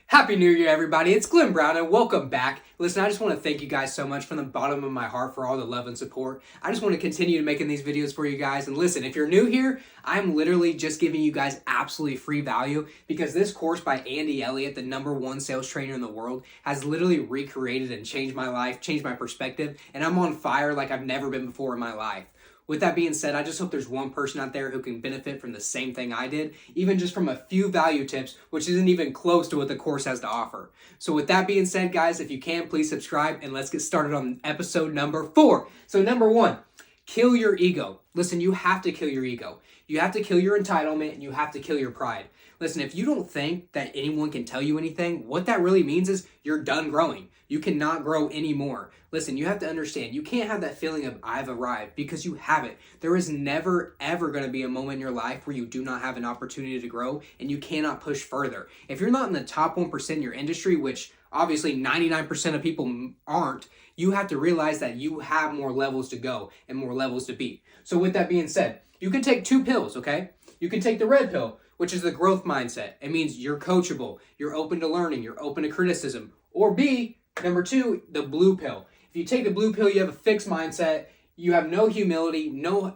Happy New Year, everybody. It's Glen Brown, and welcome back. Listen, I just want to thank you guys so much from the bottom of my heart for all the love and support. I just want to continue making these videos for you guys. And listen, if you're new here, I'm literally just giving you guys absolutely free value because this course by Elliott, the #1 sales trainer in the world, has literally recreated and changed my life, changed my perspective, and I'm on fire like I've never been before in my life. With that being said, I just hope there's one person out there who can benefit from the same thing I did, even just from a few value tips, which isn't even close to what the course has to offer. So with that being said, guys, if you can, please subscribe and let's get started on episode number 4. So number 1, kill your ego. Listen, you have to kill your ego. You have to kill your entitlement and you have to kill your pride. Listen, if you don't think that anyone can tell you anything, what that really means is you're done growing. You cannot grow anymore. Listen, you have to understand, you can't have that feeling of I've arrived because you haven't. There is never, ever going to be a moment in your life where you do not have an opportunity to grow and you cannot push further. If you're not in the top 1% in your industry, which obviously 99% of people aren't, you have to realize that you have more levels to go and more levels to beat. So with that being said, you can take 2 pills, okay? You can take the red pill, which is the growth mindset. It means you're coachable, you're open to learning, you're open to criticism. Or B, number 2, the blue pill. If you take the blue pill, you have a fixed mindset, you have no humility, no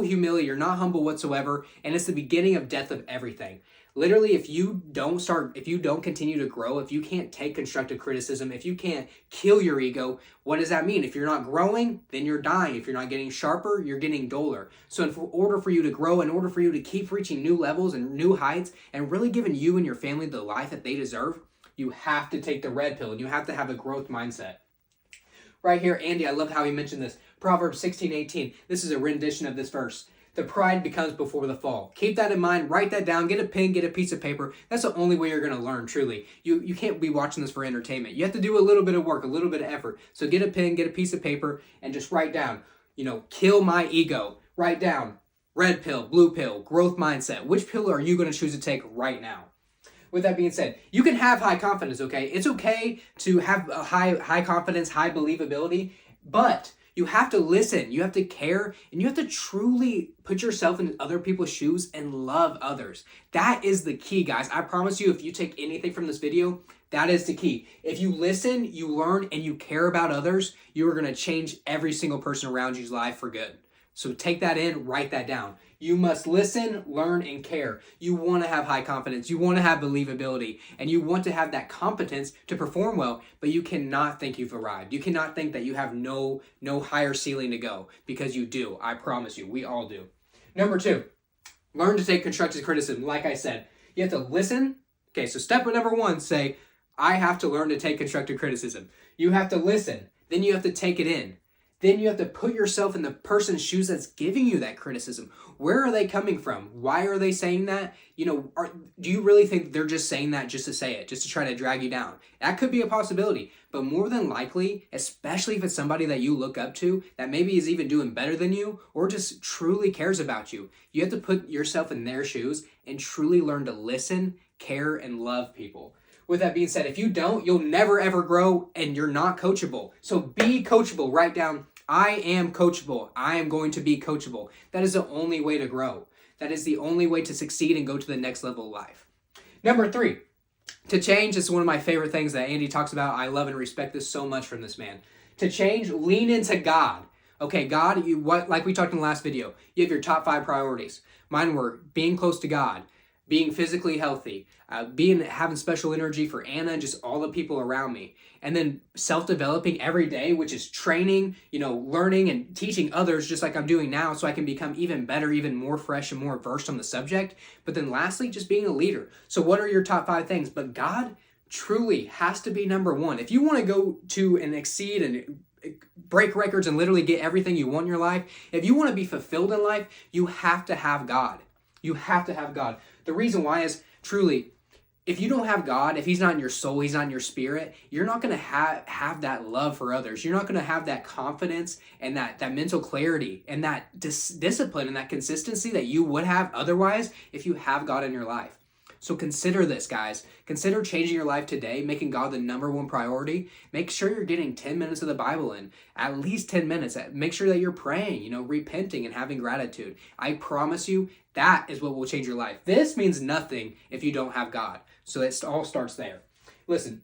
humility, you're not humble whatsoever, and it's the beginning of death of everything. Literally, if you don't continue to grow, if you can't take constructive criticism, if you can't kill your ego, what does that mean? If you're not growing, then you're dying. If you're not getting sharper, you're getting duller. So in order for you to grow, in order for you to keep reaching new levels and new heights, and really giving you and your family the life that they deserve, you have to take the red pill, and you have to have a growth mindset. Right here, Andy, I love how he mentioned this. Proverbs 16:18. This is a rendition of this verse. The pride becomes before the fall. Keep that in mind. Write that down. Get a pen. Get a piece of paper. That's the only way you're going to learn, truly. You can't be watching this for entertainment. You have to do a little bit of work, a little bit of effort. So get a pen, get a piece of paper, and just write down, kill my ego. Write down red pill, blue pill, growth mindset. Which pill are you going to choose to take right now? With that being said, you can have high confidence, okay? It's okay to have a high confidence, high believability, but you have to listen, you have to care, and you have to truly put yourself in other people's shoes and love others. That is the key, guys. I promise you, if you take anything from this video, that is the key. If you listen, you learn, and you care about others, you are going to change every single person around you's life for good. So take that in, write that down. You must listen, learn, and care. You want to have high confidence. You want to have believability. And you want to have that competence to perform well, but you cannot think you've arrived. You cannot think that you have no higher ceiling to go, because you do. I promise you, we all do. Number 2, learn to take constructive criticism. Like I said, you have to listen. Okay, so step number 1, say, I have to learn to take constructive criticism. You have to listen. Then you have to take it in. Then you have to put yourself in the person's shoes that's giving you that criticism. Where are they coming from? Why are they saying that? Do you really think they're just saying that just to say it, just to try to drag you down? That could be a possibility. But more than likely, especially if it's somebody that you look up to, that maybe is even doing better than you, or just truly cares about you, you have to put yourself in their shoes and truly learn to listen, care, and love people. With that being said, if you don't, you'll never ever grow and you're not coachable. So be coachable. Write down, I am coachable. I am going to be coachable. That is the only way to grow. That is the only way to succeed and go to the next level of life. Number 3, to change is one of my favorite things that Andy talks about. I love and respect this so much from this man. To change, lean into God. Okay, God, like we talked in the last video, you have your top 5 priorities. Mine were being close to God, being physically healthy, having special energy for Anna and just all the people around me. And then self-developing every day, which is training, learning and teaching others just like I'm doing now so I can become even better, even more fresh and more versed on the subject. But then lastly, just being a leader. So what are your top 5 things? But God truly has to be number 1. If you want to go to and exceed and break records and literally get everything you want in your life, if you want to be fulfilled in life, you have to have God. You have to have God. The reason why is truly, if you don't have God, if he's not in your soul, he's not in your spirit, you're not going to have that love for others. You're not going to have that confidence and that mental clarity and that discipline and that consistency that you would have otherwise if you have God in your life. So consider this, guys. Consider changing your life today, making God the #1 priority. Make sure you're getting 10 minutes of the Bible in, at least 10 minutes. Make sure that you're praying, repenting and having gratitude. I promise you, that is what will change your life. This means nothing if you don't have God. So it all starts there. Listen,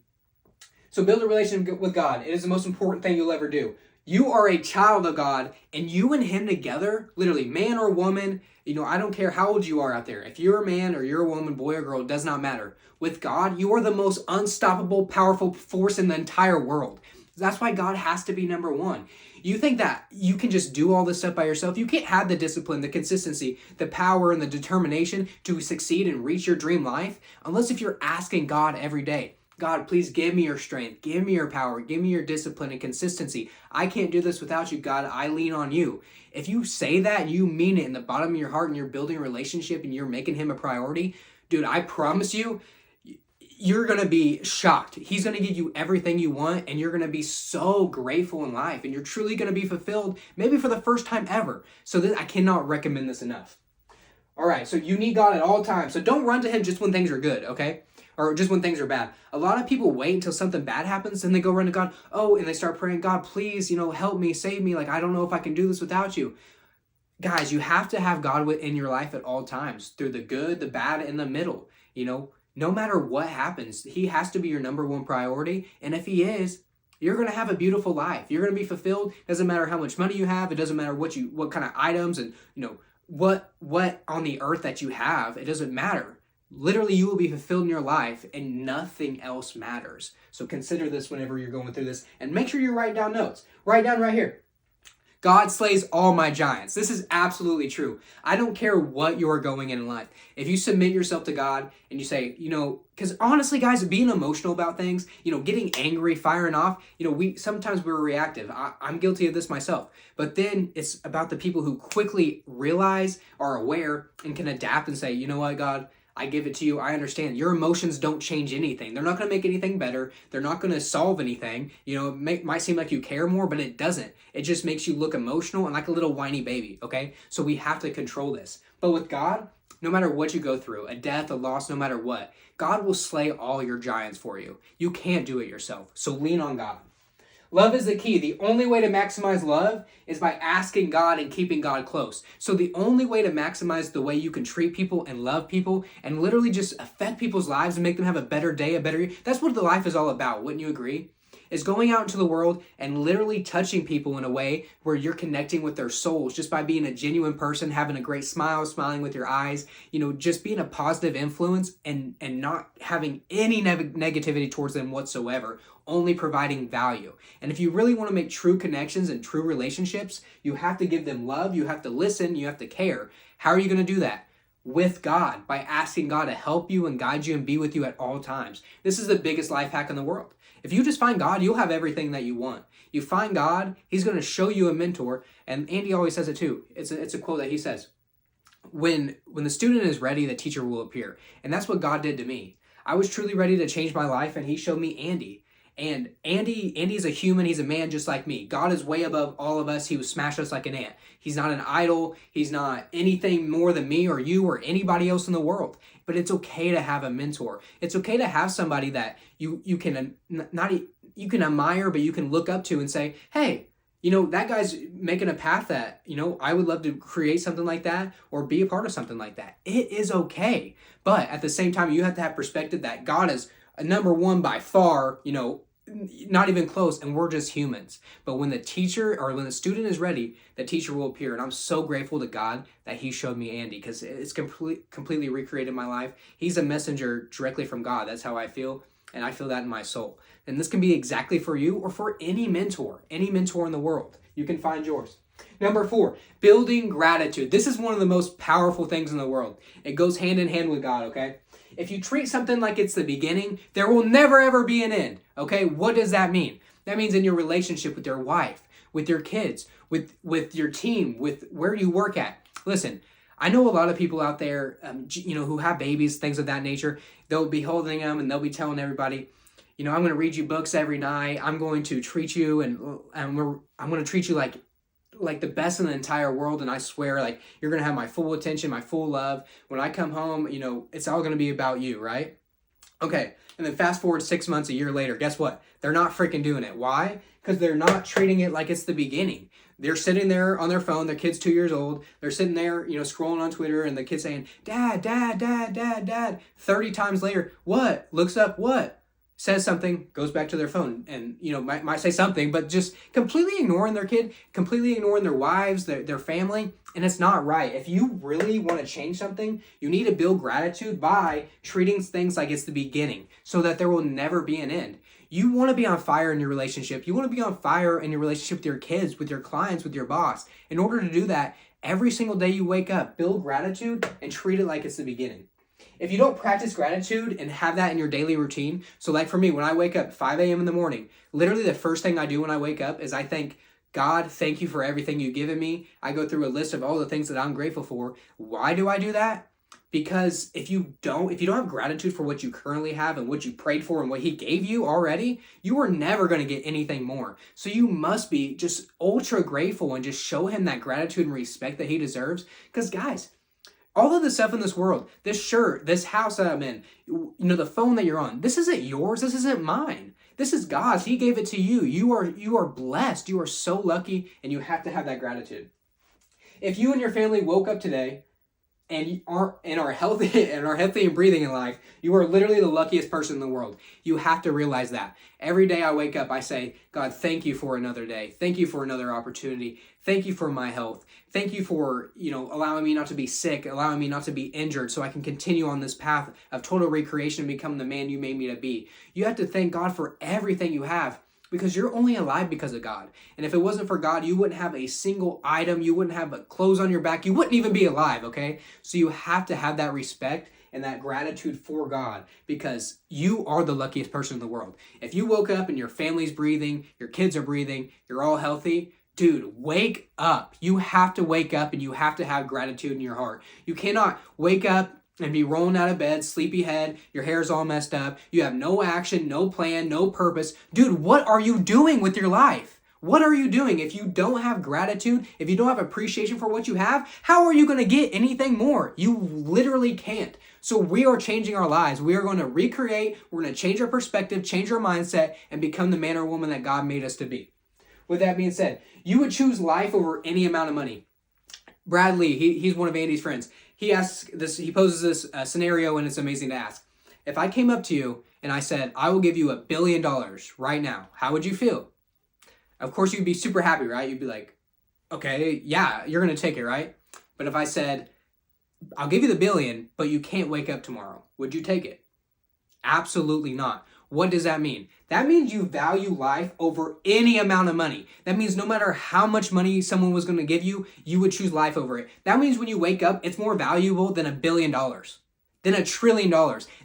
so build a relationship with God. It is the most important thing you'll ever do. You are a child of God, and you and him together, literally man or woman, I don't care how old you are out there. If you're a man or you're a woman, boy or girl, it does not matter. With God, you are the most unstoppable, powerful force in the entire world. That's why God has to be number one. You think that you can just do all this stuff by yourself? You can't have the discipline, the consistency, the power, and the determination to succeed and reach your dream life unless if you're asking God every day, God, please give me your strength, give me your power, give me your discipline and consistency. I can't do this without you, God. I lean on you. If you say that and you mean it in the bottom of your heart and you're building a relationship and you're making him a priority, dude, I promise you, you're going to be shocked. He's going to give you everything you want, and you're going to be so grateful in life, and you're truly going to be fulfilled, maybe for the first time ever. So I cannot recommend this enough. All right, so you need God at all times. So don't run to him just when things are good, okay? Or just when things are bad. A lot of people wait until something bad happens, and they go run to God, and they start praying, God, please, help me, save me. Like, I don't know if I can do this without you. Guys, you have to have God in your life at all times, through the good, the bad, and the middle, No matter what happens, he has to be your number one priority. And if he is, you're going to have a beautiful life. You're going to be fulfilled. It doesn't matter how much money you have. It doesn't matter what kind of items and, what on the earth that you have. It doesn't matter. Literally, you will be fulfilled in your life and nothing else matters. So consider this whenever you're going through this, and make sure you're writing down notes. Write down right here. God slays all my giants. This is absolutely true. I don't care what you're going in life. If you submit yourself to God and you say, because honestly, guys, being emotional about things, getting angry, firing off, sometimes we're reactive. I'm guilty of this myself. But then it's about the people who quickly realize, are aware, and can adapt and say, you know what, God, I give it to you. I understand. Your emotions don't change anything. They're not going to make anything better. They're not going to solve anything. It might seem like you care more, but it doesn't. It just makes you look emotional and like a little whiny baby, okay? So we have to control this. But with God, no matter what you go through, a death, a loss, no matter what, God will slay all your giants for you. You can't do it yourself. So lean on God. Love is the key. The only way to maximize love is by asking God and keeping God close. So the only way to maximize the way you can treat people and love people and literally just affect people's lives and make them have a better day, a better year. That's what the life is all about. Wouldn't you agree? Is going out into the world and literally touching people in a way where you're connecting with their souls just by being a genuine person, having a great smile, smiling with your eyes, just being a positive influence and not having any negativity towards them whatsoever, only providing value. And if you really want to make true connections and true relationships, you have to give them love, you have to listen, you have to care. How are you going to do that? With God, by asking God to help you and guide you and be with you at all times. This is the biggest life hack in the world. If you just find God, you'll have everything that you want. You find God, he's going to show you a mentor. And Andy always says it too. It's a quote that he says, when the student is ready, the teacher will appear. And that's what God did to me. I was truly ready to change my life, and he showed me Andy. And Andy's a human. He's a man just like me. God is way above all of us. He would smash us like an ant. He's not an idol. He's not anything more than me or you or anybody else in the world. But it's okay to have a mentor. It's okay to have somebody that you can admire, but you can look up to and say, hey, that guy's making a path that, I would love to create something like that or be a part of something like that. It is okay. But at the same time, you have to have perspective that God is number one by far, not even close, and we're just humans. But when the student is ready, the teacher will appear. And I'm so grateful to God that he showed me Andy, because it's completely recreated my life. He's a messenger directly from God. That's how I feel. And I feel that in my soul. And this can be exactly for you or for any mentor in the world. You can find yours. Number 4, building gratitude. This is one of the most powerful things in the world. It goes hand in hand with God, okay? If you treat something like it's the beginning, there will never ever be an end, okay? What does that mean? That means in your relationship with your wife, with your kids, with your team, with where you work at. Listen, I know a lot of people out there, who have babies, things of that nature. They'll be holding them and they'll be telling everybody, I'm going to read you books every night. I'm going to treat you and I'm going to treat you like the best in the entire world, and I swear, like, you're going to have my full attention, my full love. When I come home, it's all going to be about you, right? Okay, and then fast forward 6 months, a year later, guess what? They're not freaking doing it. Why? Because they're not treating it like it's the beginning. They're sitting there on their phone, their kid's 2 years old, they're sitting there, scrolling on Twitter, and the kid's saying, Dad, Dad, Dad, Dad, Dad. 30 times later, what? Looks up, what? says something, goes back to their phone, and might say something, but just completely ignoring their kid, completely ignoring their wives, their family, and it's not right. If you really want to change something, you need to build gratitude by treating things like it's the beginning, so that there will never be an end. You want to be on fire in your relationship. You want to be on fire in your relationship with your kids, with your clients, with your boss. In order to do that, every single day you wake up, build gratitude and treat it like it's the beginning. If you don't practice gratitude and have that in your daily routine, so like for me, when I wake up 5 a.m. in the morning, literally the first thing I do when I wake up is I thank God, thank you for everything you've given me. I go through a list of all the things that I'm grateful for. Why do I do that? Because if you don't have gratitude for what you currently have and what you prayed for and what he gave you already, you are never going to get anything more. So you must be just ultra grateful and just show him that gratitude and respect that he deserves. Because guys, all of the stuff in this world, this shirt, this house that I'm in, the phone that you're on, this isn't yours. This isn't mine. This is God's. He gave it to you. You are blessed. You are so lucky, and you have to have that gratitude. If you and your family woke up today and are healthy and breathing in life, you are literally the luckiest person in the world. You have to realize that. Every day I wake up, I say, God, thank you for another day. Thank you for another opportunity. Thank you for my health. Thank you for, allowing me not to be sick, allowing me not to be injured, so I can continue on this path of total recreation and become the man you made me to be. You have to thank God for everything you have, because you're only alive because of God. And if it wasn't for God, you wouldn't have a single item. You wouldn't have clothes on your back. You wouldn't even be alive, okay? So you have to have that respect and that gratitude for God, because you are the luckiest person in the world. If you woke up and your family's breathing, your kids are breathing, you're all healthy, dude, wake up. You have to wake up, and you have to have gratitude in your heart. You cannot wake up and be rolling out of bed, sleepy head, your hair's all messed up, you have no action, no plan, no purpose. Dude, what are you doing with your life? What are you doing? If you don't have gratitude, if you don't have appreciation for what you have, how are you going to get anything more? You literally can't. So we are changing our lives. We are going to recreate, we're going to change our perspective, change our mindset, and become the man or woman that God made us to be. With that being said, you would choose life over any amount of money. Bradley, he's one of Andy's friends. He poses this scenario, and it's amazing to ask. If I came up to you and I said, I will give you $1 billion right now, how would you feel? Of course, you'd be super happy, right? You'd be like, okay, yeah, you're going to take it, right? But if I said, I'll give you the $1 billion, but you can't wake up tomorrow, would you take it? Absolutely not. What does that mean? That means you value life over any amount of money. That means no matter how much money someone was going to give you, you would choose life over it. That means when you wake up, it's more valuable than $1 billion, than $1 trillion,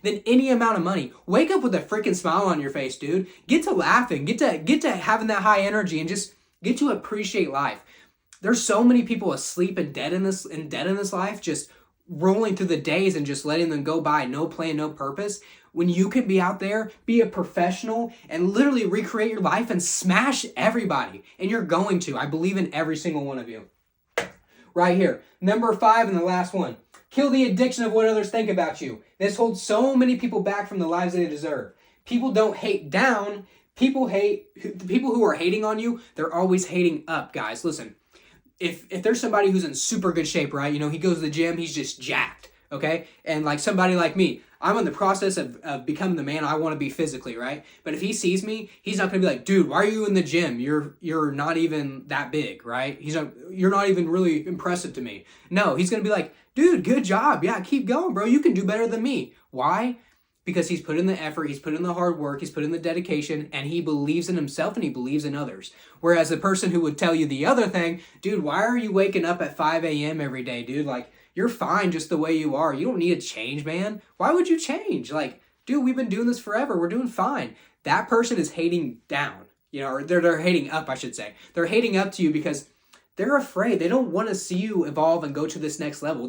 than any amount of money. Wake up with a freaking smile on your face, dude. Get to laughing, get to having that high energy, and just get to appreciate life. There's so many people asleep and dead in this life, just rolling through the days and just letting them go by, no plan, no purpose. When you could be out there, be a professional, and literally recreate your life and smash everybody. And you're going to. I believe in every single one of you. Right here. Number 5 and the last one. Kill the addiction of what others think about you. This holds so many people back from the lives they deserve. People don't hate down. People who are hating on you, they're always hating up, guys. Listen, if there's somebody who's in super good shape, right? He goes to the gym, he's just jacked, okay? And like somebody like me, I'm in the process of becoming the man I want to be physically, right? But if he sees me, he's not going to be like, dude, why are you in the gym? You're not even that big, right? You're not even really impressive to me. No, he's going to be like, dude, good job. Yeah, keep going, bro. You can do better than me. Why? Because he's put in the effort, he's put in the hard work, he's put in the dedication, and he believes in himself and he believes in others. Whereas the person who would tell you the other thing, dude, why are you waking up at 5 a.m. every day, dude? Like, you're fine just the way you are. You don't need to change, man. Why would you change? Like, dude, we've been doing this forever. We're doing fine. That person is hating down, or they're hating up, I should say. They're hating up to you because they're afraid. They don't want to see you evolve and go to this next level.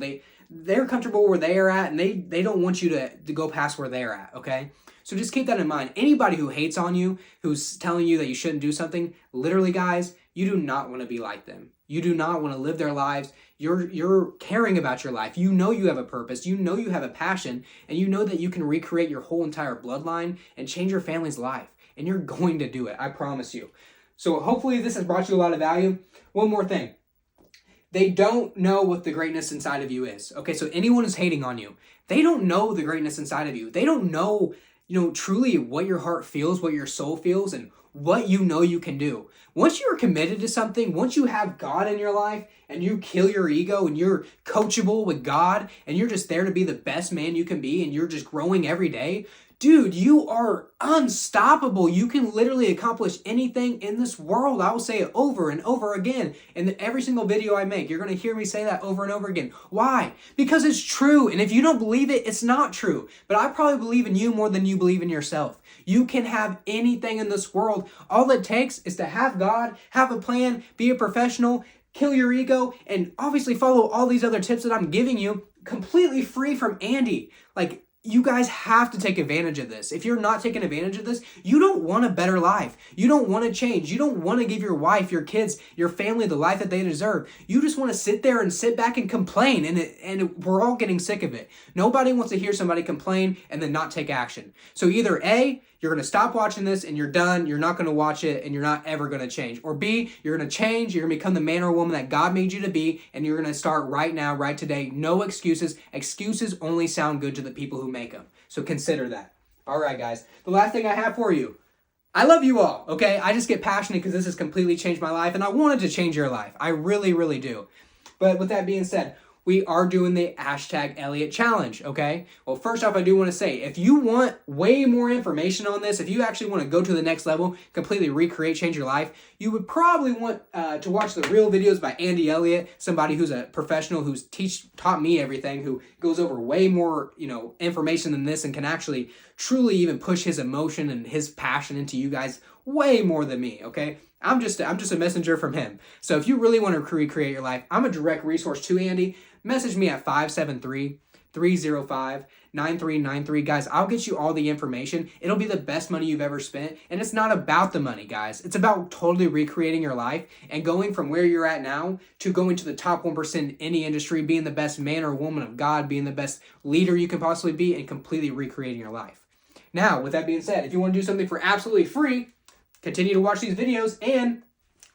They're comfortable where they are at, and they don't want you to go past where they're at, okay? So just keep that in mind. Anybody who hates on you, who's telling you that you shouldn't do something, literally, guys, you do not want to be like them. You do not want to live their lives. You're caring about your life. You know you have a purpose. You know you have a passion, and you know that you can recreate your whole entire bloodline and change your family's life, and you're going to do it. I promise you. So hopefully this has brought you a lot of value. One more thing. They don't know what the greatness inside of you is. Okay, so anyone who's hating on you, they don't know the greatness inside of you. They don't know, truly what your heart feels, what your soul feels, and what you know you can do. Once you're committed to something, once you have God in your life and you kill your ego and you're coachable with God and you're just there to be the best man you can be and you're just growing every day, dude, you are unstoppable. You can literally accomplish anything in this world. I will say it over and over again. In every single video I make, you're going to hear me say that over and over again. Why? Because it's true. And if you don't believe it, it's not true. But I probably believe in you more than you believe in yourself. You can have anything in this world. All it takes is to have God, have a plan, be a professional, kill your ego, and obviously follow all these other tips that I'm giving you completely free from Andy. Like, you guys have to take advantage of this. If you're not taking advantage of this, you don't want a better life. You don't want to change. You don't want to give your wife, your kids, your family the life that they deserve. You just want to sit there and sit back and complain, and we're all getting sick of it. Nobody wants to hear somebody complain and then not take action. So either A, you're going to stop watching this and you're done. You're not going to watch it and you're not ever going to change. Or B, you're going to change. You're going to become the man or woman that God made you to be. And you're going to start right now, right today. No excuses. Excuses only sound good to the people who make them. So consider that. All right, guys. The last thing I have for you. I love you all, okay? I just get passionate because this has completely changed my life. And I wanted to change your life. I really, really do. But with that being said, we are doing the #Elliott challenge, okay? Well, first off, I do want to say, if you want way more information on this, if you actually want to go to the next level, completely recreate, change your life, you would probably want to watch the real videos by Andy Elliott, somebody who's a professional who's taught me everything, who goes over way more, information than this and can actually truly even push his emotion and his passion into you guys way more than me, okay? I'm just a messenger from him. So if you really want to recreate your life, I'm a direct resource to Andy. Message me at 573-305-9393. Guys, I'll get you all the information. It'll be the best money you've ever spent. And it's not about the money, guys. It's about totally recreating your life and going from where you're at now to going to the top 1% in any industry, being the best man or woman of God, being the best leader you can possibly be, and completely recreating your life. Now, with that being said, if you want to do something for absolutely free, continue to watch these videos and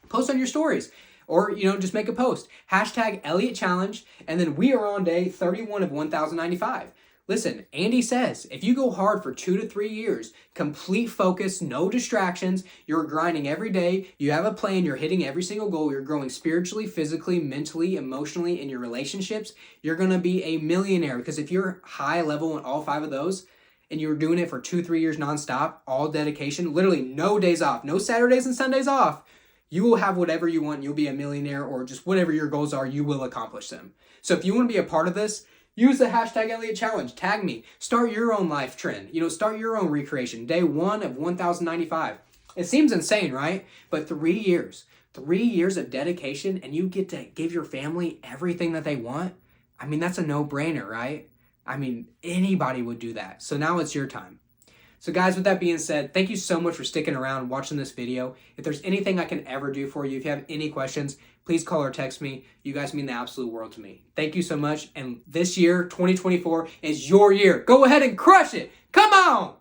post on your stories. Or, just make a post. #Elliott Challenge. And then we are on day 31 of 1,095. Listen, Andy says, if you go hard for 2 to 3 years, complete focus, no distractions, you're grinding every day, you have a plan, you're hitting every single goal, you're growing spiritually, physically, mentally, emotionally, in your relationships, you're going to be a millionaire. Because if you're high level in all 5 of those, and you're doing it for 2-3 years nonstop, all dedication, literally no days off, no Saturdays and Sundays off, you will have whatever you want. You'll be a millionaire, or just whatever your goals are, you will accomplish them. So if you want to be a part of this, use the #Elliott Challenge. Tag me. Start your own life trend. Start your own recreation. Day 1 of 1,095. It seems insane, right? But 3 years. 3 years of dedication, and you get to give your family everything that they want. I mean, that's a no-brainer, right? I mean, anybody would do that. So now it's your time. So guys, with that being said, thank you so much for sticking around and watching this video. If there's anything I can ever do for you, if you have any questions, please call or text me. You guys mean the absolute world to me. Thank you so much. And this year, 2024, is your year. Go ahead and crush it. Come on.